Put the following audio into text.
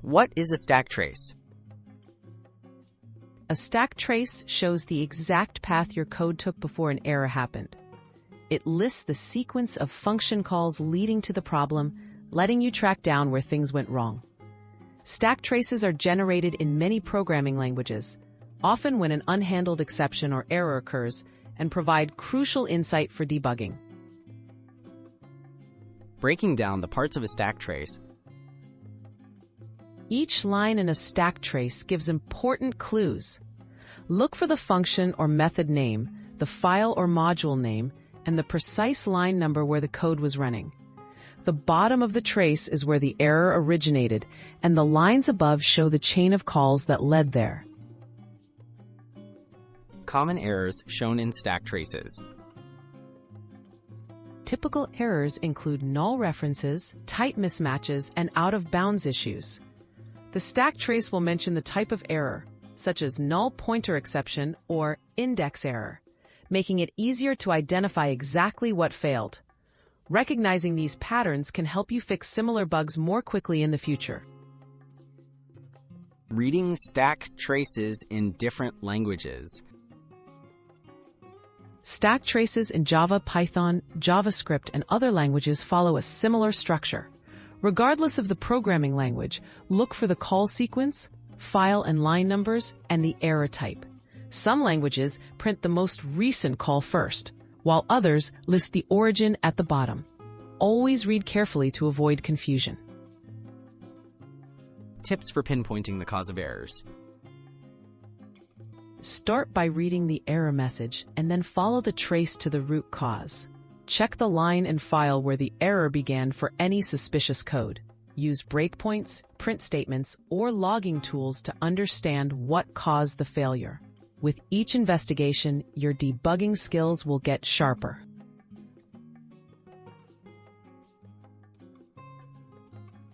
What is a stack trace? A stack trace shows the exact path your code took before an error happened. It lists the sequence of function calls leading to the problem, letting you track down where things went wrong. Stack traces are generated in many programming languages, often when an unhandled exception or error occurs, and provide crucial insight for debugging. Breaking down the parts of a stack trace. Each line in a stack trace gives important clues. Look for the function or method name, the file or module name, and the precise line number where the code was running. The bottom of the trace is where the error originated, and the lines above show the chain of calls that led there. Common errors shown in stack traces. Typical errors include null references, type mismatches, and out-of-bounds issues. The stack trace will mention the type of error, such as null pointer exception or index error, making it easier to identify exactly what failed. Recognizing these patterns can help you fix similar bugs more quickly in the future. Reading stack traces in different languages. Stack traces in Java, Python, JavaScript, and other languages follow a similar structure. Regardless of the programming language, look for the call sequence, file and line numbers, and the error type. Some languages print the most recent call first, while others list the origin at the bottom. Always read carefully to avoid confusion. Tips for pinpointing the cause of errors. Start by reading the error message and then follow the trace to the root cause. Check the line and file where the error began for any suspicious code. Use breakpoints, print statements, or logging tools to understand what caused the failure. With each investigation, your debugging skills will get sharper.